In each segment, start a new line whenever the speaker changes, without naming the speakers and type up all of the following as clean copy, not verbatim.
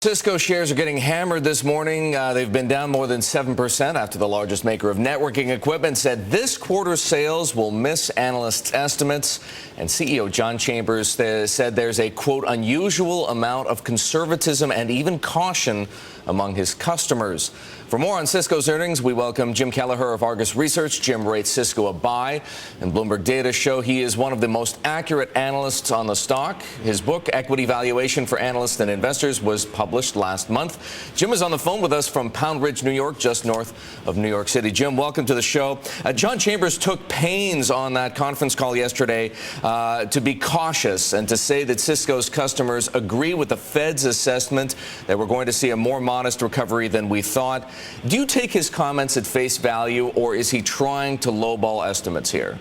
Cisco shares are getting hammered this morning. They've been down more than 7% after the largest maker of networking equipment said this quarter's sales will miss analysts' estimates. And CEO John Chambers said there's a, quote, unusual amount of conservatism and even caution among his customers. For more on Cisco's earnings, we welcome Jim Kelleher of Argus Research. Jim rates Cisco a buy, and Bloomberg data show he is one of the most accurate analysts on the stock. His book, Equity Valuation for Analysts and Investors, was published last month. Jim is on the phone with us from Pound Ridge, New York, just north of New York City. Jim, welcome to the show. John Chambers took pains on that conference call yesterday to be cautious and to say that Cisco's customers agree with the Fed's assessment that we're going to see a more modest recovery than we thought. Do you take his comments at face value, or is he trying to lowball estimates here?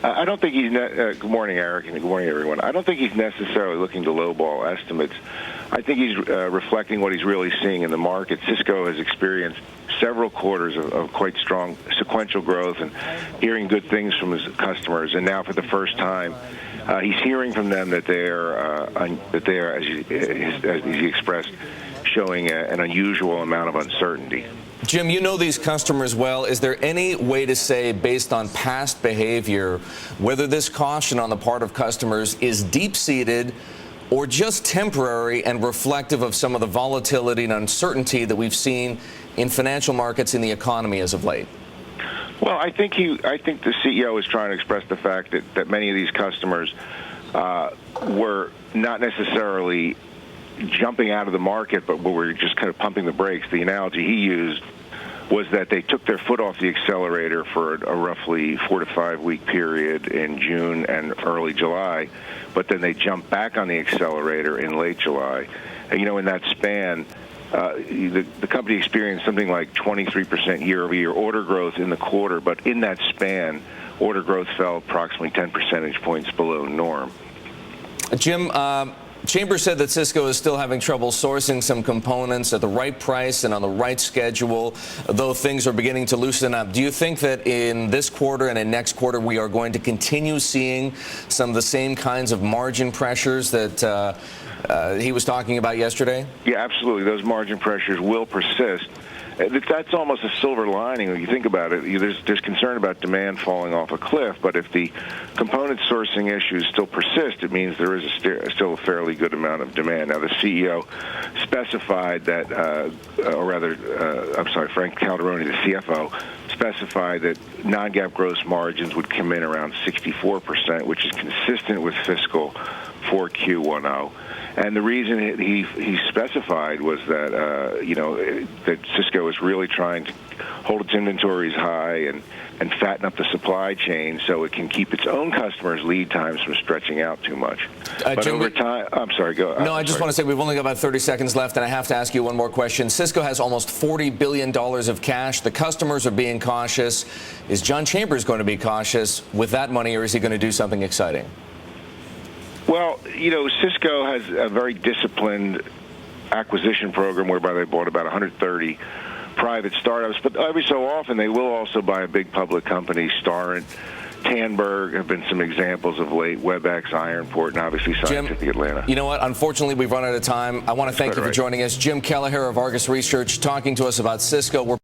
I don't think he's good morning, Eric, and good morning, everyone. I don't think he's necessarily looking to lowball estimates. I think he's reflecting what he's really seeing in the market. Cisco has experienced several quarters of quite strong sequential growth and hearing good things from his customers. And now, for the first time, he's hearing from them that they are, as he expressed, showing an unusual amount of uncertainty.
Jim, you know these customers well. Is there any way to say, based on past behavior, whether this caution on the part of customers is deep-seated or just temporary and reflective of some of the volatility and uncertainty that we've seen in financial markets in the economy as of late?
Well, I think the CEO is trying to express the fact that many of these customers were not necessarily jumping out of the market, but were just kind of pumping the brakes. The analogy he used was that they took their foot off the accelerator for a roughly 4 to 5 week period in June and early July, but then they jumped back on the accelerator in late July. And, you know, in that span, the company experienced something like 23% year-over-year order growth in the quarter, but in that span, order growth fell approximately 10 percentage points below norm.
Jim, Chambers said that Cisco is still having trouble sourcing some components at the right price and on the right schedule, though things are beginning to loosen up. Do you think that in this quarter and in next quarter we are going to continue seeing some of the same kinds of margin pressures that he was talking about yesterday?
Yeah, absolutely. Those margin pressures will persist. That's almost a silver lining when you think about it. There's concern about demand falling off a cliff, but if the component sourcing issues still persist, it means there is still a fairly good amount of demand. Now, the CEO specified that, Frank Calderoni, the CFO, specified that non-GAAP gross margins would come in around 64%, which is consistent with fiscal 4Q10. And the reason he specified was that that Cisco is really trying to hold its inventories high and fatten up the supply chain so it can keep its own customers' lead times from stretching out too much. But
Jim,
over time, I'm sorry, go.
No, I just want to say we've only got about 30 seconds left, and I have to ask you one more question. Cisco has almost $40 billion of cash. The customers are being cautious. Is John Chambers going to be cautious with that money, or is he going to do something exciting?
Well, you know, Cisco has a very disciplined acquisition program whereby they bought about 130 private startups, but every so often they will also buy a big public company. Starrent, Tandberg have been some examples of late, WebEx, Ironport, and obviously Scientific
Jim,
Atlanta.
You know what? Unfortunately, we've run out of time. I want to thank you for joining us. Jim Kelleher of Argus Research talking to us about Cisco.